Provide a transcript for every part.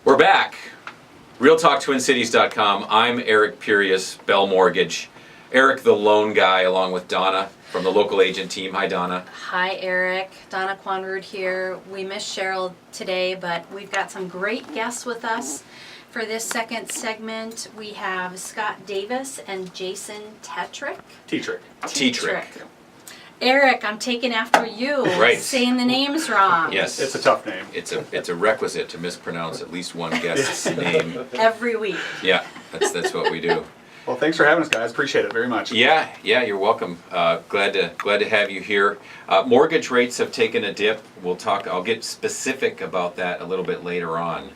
We're back. RealTalkTwinCities.com. I'm Eric Purius, Bell Mortgage. Eric, the loan guy, along with Donna from the local agent team. Hi, Donna. Hi, Eric. Donna Quanrud here. We missed Cheryl today, but we've got some great guests with us. For this second segment, we have Scott Davis and Jason Tetrick. Tetrick. Eric, I'm taking after you. Right. Saying the names wrong. Yes. It's a tough name. It's a requisite to mispronounce at least one guest's name. Every week. Yeah, that's what we do. Well, thanks for having us, guys. Appreciate it very much. Yeah, you're welcome. Glad to have you here. Mortgage rates have taken a dip. I'll get specific about that a little bit later on.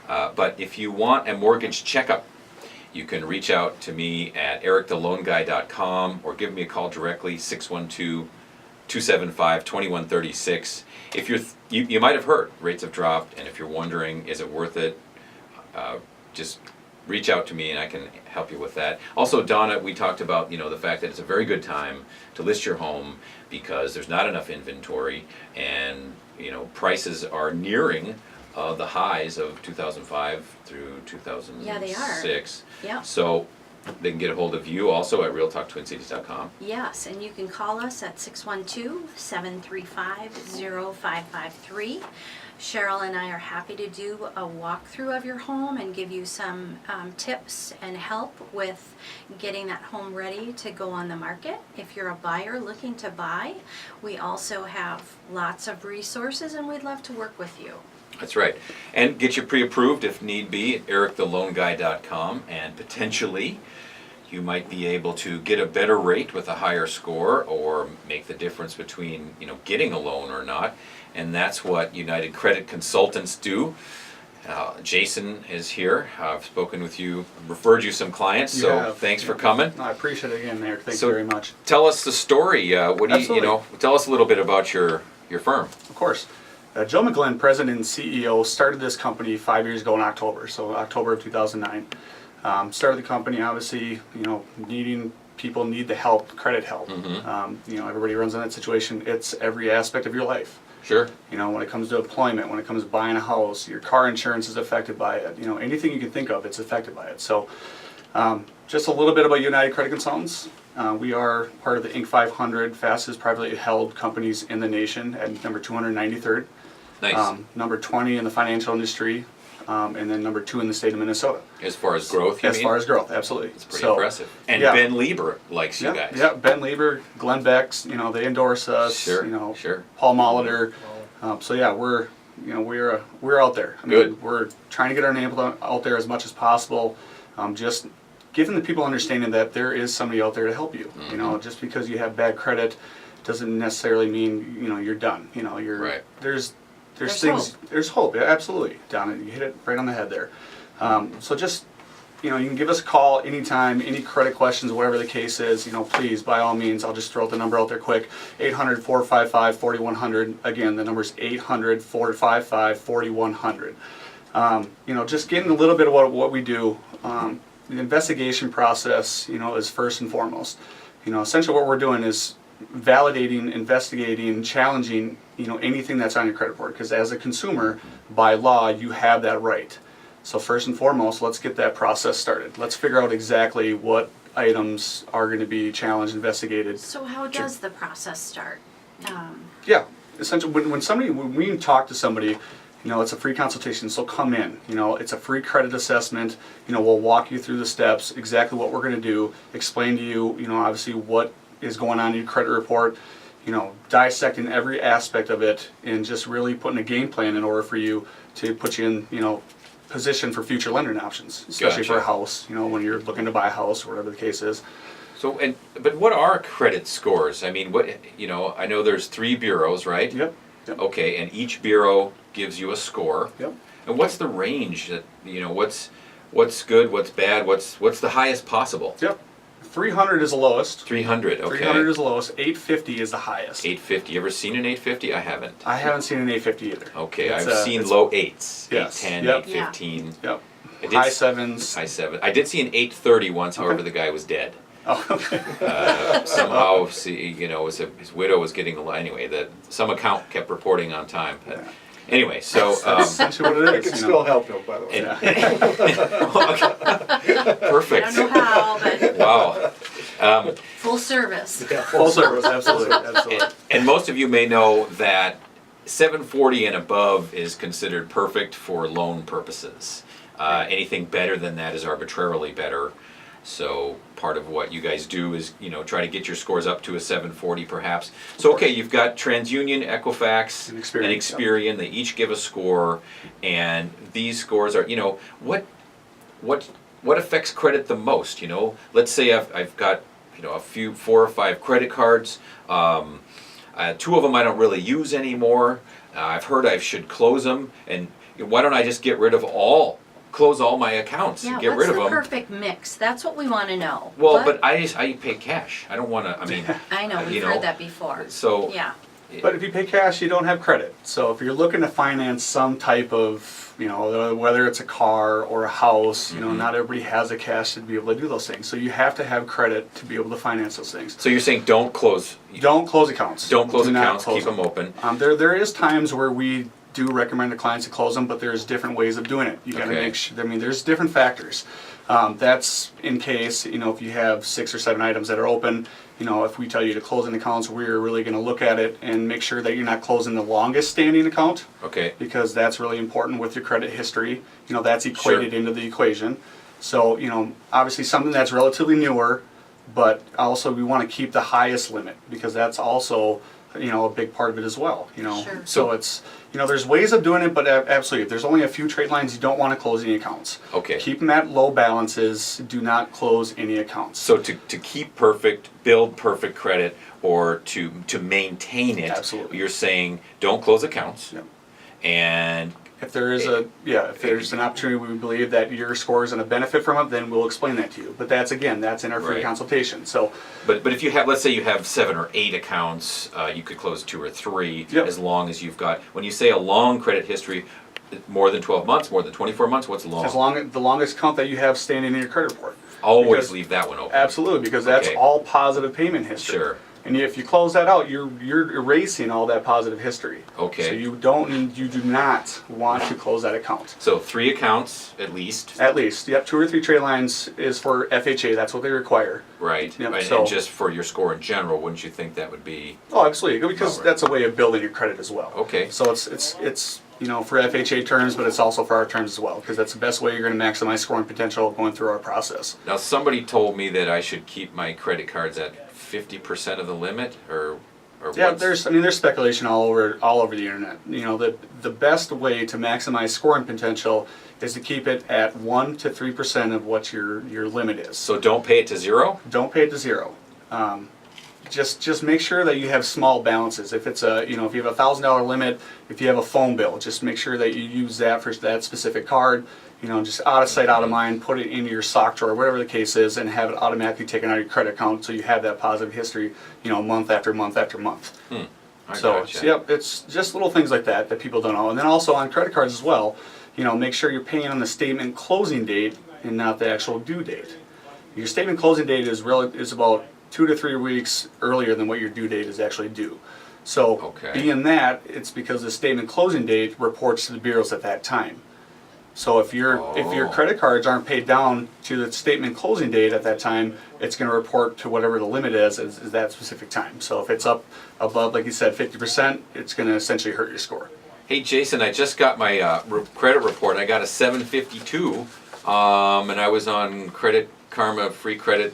But if you want a mortgage checkup, you can reach out to me at erictheloanguy.com or give me a call directly, 612-275-2136. If you might have heard rates have dropped, and if you're wondering, is it worth it, just reach out to me and I can help you with that. Also, Donna, we talked about the fact that it's a very good time to list your home because there's not enough inventory, and prices are nearing the highs of 2005 through 2006. Yeah, they are. Yeah. So they can get a hold of you also at realtalktwincities.com. Yes, and you can call us at 612-735-0553. Cheryl and I are happy to do a walkthrough of your home and give you some tips and help with getting that home ready to go on the market. If you're a buyer looking to buy, we also have lots of resources and we'd love to work with you. That's right. And get you pre-approved if need be at erictheloanguy.com, and potentially you might be able to get a better rate with a higher score or make the difference between getting a loan or not. And that's what United Credit Consultants do. Jason is here. I've spoken with you, referred you some clients, thanks for coming. I appreciate it again, Eric. Thank you very much. Tell us the story. What do tell us a little bit about your firm. Of course. Joe McGlynn, President and CEO, started this company 5 years ago in October, so October of 2009. Started the company, obviously, people need the help, credit help. Mm-hmm. Everybody runs in that situation. It's every aspect of your life. Sure. When it comes to employment, when it comes to buying a house, your car insurance is affected by it. Anything you can think of, it's affected by it. So just a little bit about United Credit Consultants. We are part of the Inc. 500 fastest privately held companies in the nation at number 293rd. Nice. Number 20 in the financial industry, and then number 2 in the state of Minnesota. As far as growth, As far as growth, absolutely. It's pretty impressive. And yeah. Ben Lieber likes you guys. Yeah, Ben Lieber, Glenn Beck's, they endorse us. Sure, sure. Paul Molitor. We're out there. Good. We're trying to get our name out there as much as possible. Just giving the people understanding that there is somebody out there to help you. Mm-hmm. Just because you have bad credit doesn't necessarily mean you're done. Right. There's things. Hope. There's hope. Yeah, absolutely, Donna. You hit it right on the head there. So just you can give us a call anytime, any credit questions, whatever the case is. Please, by all means, I'll just throw the number out there quick. 800-455-4100. Again, the number is 800-455-4100. Just getting a little bit of what we do. The investigation process, is first and foremost. Essentially what we're doing is validating, investigating, challenging, anything that's on your credit report. Because as a consumer, by law, you have that right. So first and foremost, let's get that process started. Let's figure out exactly what items are going to be challenged, investigated. So how does the process start? Yeah, essentially, when we talk to somebody, it's a free consultation, so come in. It's a free credit assessment. We'll walk you through the steps, exactly what we're going to do, explain to you, obviously what is going on in your credit report, dissecting every aspect of it, and just really putting a game plan in order for you to put you in, position for future lending options, especially for a house, when you're looking to buy a house or whatever the case is. So, but what are credit scores? I mean, I know there's 3 bureaus, right? Yep. Okay, and each bureau gives you a score. Yep. And what's the range that, what's good, what's bad, what's the highest possible? Yep. 300 is the lowest. 300, okay. 300 is the lowest. 850 is the highest. 850. You ever seen an 850? I haven't. I haven't seen an 850 either. Okay, I've seen low 8s. Yes. 810, Yep. 815. Yep. High 7s. High 7. I did see an 830 once, however, the guy was dead. Oh, okay. Somehow, his widow was getting, anyway, some account kept reporting on time. But Anyway, so That's essentially what it It is. can you still know. help though, by the way. I perfect. don't know how, but Wow. full service. Yeah, Full service, absolutely, absolutely. And most of you may know that 740 and above is considered perfect for loan purposes. Anything better than that is arbitrarily better. So part of what you guys do is, try to get your scores up to a 740 perhaps. So okay, you've got TransUnion, Equifax, And Experian, and Experian. They each give a score, and these scores are, what affects credit the most? Let's say I've got, a few 4 or 5 credit cards. 2 of them I don't really use anymore. I've heard I should close them, and why don't I just close all my accounts Yeah, and get what's rid of the them? perfect mix? That's what we want to know. Well, What- but I pay cash. I don't want to. I mean, I know, we've heard that before. So Yeah, But if you pay cash, you don't have credit. So if you're looking to finance some type of, whether it's a car or a house, not everybody has the cash to be able to do those things. So you have to have credit to be able to finance those things. So you're saying don't close Accounts. Don't close Do not accounts. close Keep them open. There is times where we do recommend to clients to close them, but there's different ways of doing it. You got to Okay. make sure. I mean, there's different factors. That's in case if you have 6 or 7 items that are open. If we tell you to close an account, we're really going to look at it and make sure that you're not closing the longest standing account, Okay. because that's really important with your credit history. That's equated Sure. into the equation. So obviously something that's relatively newer, but also we want to keep the highest limit, because that's also a big part of it as well. Sure. So it's there's ways of doing it, but absolutely, if there's only a few trade lines, you don't want to close any accounts. Okay. Keep them at low balances. Do not close any accounts. So to keep perfect, build perfect credit, or to maintain it, Absolutely. you're saying don't close accounts. Yep. And If there is if there's an opportunity, we believe that your score is going to benefit from it, then we'll explain that to you. But that's in our free Right. consultation. So but if you have, let's say you have 7 or 8 accounts, you could close 2 or 3 Yep. as long as you've got. When you say a long credit history, more than 12 months, more than 24 months, what's long? as long as the longest account that you have standing in your credit report. Always because- leave that one open. Absolutely, because that's Okay. all positive payment history. Sure. And if you close that out, you're erasing all that positive history. Okay. So you do not want to close that account. So 3 accounts at least, At least, 2 or 3 trade lines is for FHA. That's what they require. right? Yep, And, so- and just for your score in general, wouldn't you think that would be Oh, absolutely, because Alright. that's a way of building your credit as well. okay? So it's for FHA terms, but it's also for our terms as well, because that's the best way you're going to maximize scoring potential going through our process. Now, somebody told me that I should keep my credit cards at 50% of the limit, or Yeah, what's- there's speculation all over the internet. The best way to maximize scoring potential is to keep it at 1 to 3% of what your limit is. So don't pay it to 0? Don't pay it to 0. Just make sure that you have small balances. If it's if you have a $1,000 limit, if you have a phone bill, just make sure that you use that for that specific card. Just out of sight, out of mind. Put it into your sock drawer, whatever the case is, and have it automatically taken out of your credit account, so you have that positive history. Month after month after month. I So gotcha. yep, it's just little things like that people don't know. And then also on credit cards as well, make sure you're paying on the statement closing date and not the actual due date. Your statement closing date is about 2 to 3 weeks earlier than what your due date is actually due. So Okay. being that, it's because the statement closing date reports to the bureaus at that time. So if your Oh. credit cards aren't paid down to the statement closing date at that time, it's going to report to whatever the limit is that specific time. So if it's up above, like you said, 50%, it's going to essentially hurt your score. Hey, Jason, I just got my credit report. I got a 752, and I was on Credit Karma Free Credit,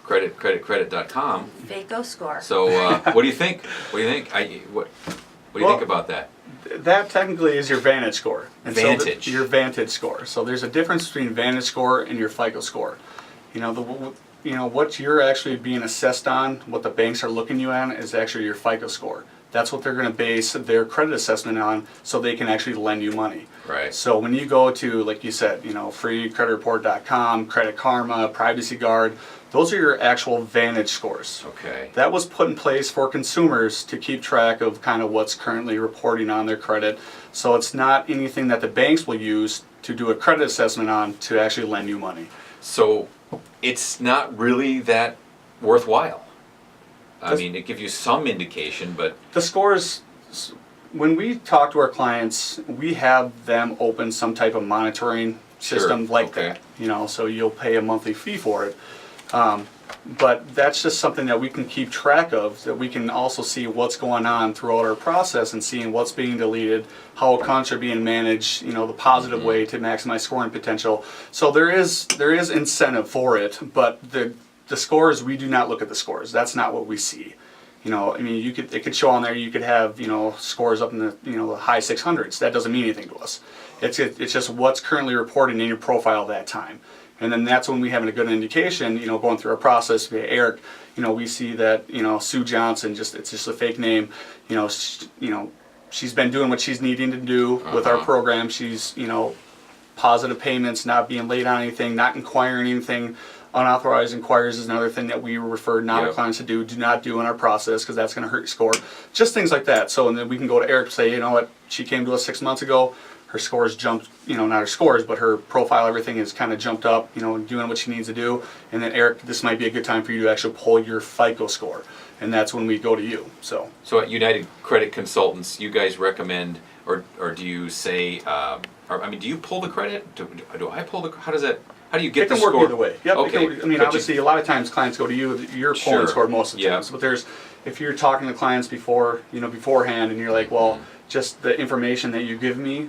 credit.com. Vaco score. So what do you think? What do you think? What do you Well, think about that? That technically is your Vantage score. And so Vantage. your Vantage score. So there's a difference between Vantage score and your FICO score. What you're actually being assessed on, what the banks are looking you on, is actually your FICO score. That's what they're going to base their credit assessment on, so they can actually lend you money. Right. So when you go to, like you said, freecreditreport.com, Credit Karma, Privacy Guard, those are your actual Vantage scores. Okay. That was put in place for consumers to keep track of kind of what's currently reporting on their credit. So it's not anything that the banks will use to do a credit assessment on to actually lend you money. So it's not really that worthwhile. I That's- mean, it gives you some indication, but The scores, when we talk to our clients, we have them open some type of monitoring system Sure, like okay. that. You know, so you'll pay a monthly fee for it. But that's just something that we can keep track of, that we can also see what's going on throughout our process and seeing what's being deleted, how accounts are being managed, you know, the positive way to maximize scoring potential. So there is incentive for it, but the scores, we do not look at the scores. That's not what we see. You know, I mean, it could show on there, you could have, you know, scores up in the, you know, the high 600s. That doesn't mean anything to us. It's just what's currently reported in your profile at that time. And then that's when we have a good indication, you know, going through our process via Eric, you know, we see that, you know, Sue Johnson, it's just a fake name, you know, she's been doing what she's needing to do with our program. She's, you know, positive payments, not being late on anything, not inquiring anything. Unauthorized inquiries is another thing that we refer our clients to do not do in our process, because that's going to hurt your score. Just things like that. So, and then we can go to Eric and say, you know what, she came to us 6 months ago, her scores jumped, you know, not her scores, but her profile, everything is kind of jumped up, you know, doing what she needs to do. And then Eric, this might be a good time for you to actually pull your FICO score. And that's when we go to you, so. So at United Credit Consultants, you guys recommend, or do you say, do you pull the credit? Do I pull the, how do you get It the can score? work either way. Yep. Okay. I mean, But obviously, a lot of times clients go to you. You're pulling Sure. score most of the Yeah. times. But if you're talking to clients beforehand, and you're like, well, just the information that you give me,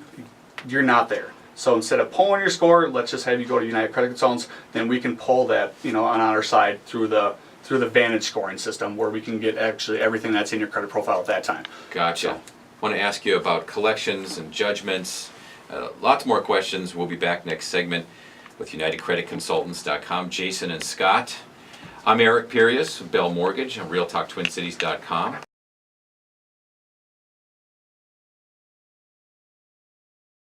you're not there. So instead of pulling your score, let's just have you go to United Credit Consultants. Then we can pull that, you know, on our side through the Vantage scoring system, where we can get actually everything that's in your credit profile at that time. Gotcha. So. Want to ask you about collections and judgments. Lots more questions. We'll be back next segment with UnitedCreditConsultants.com, Jason and Scott. I'm Eric Pirius of Bell Mortgage on RealTalkTwinCities.com.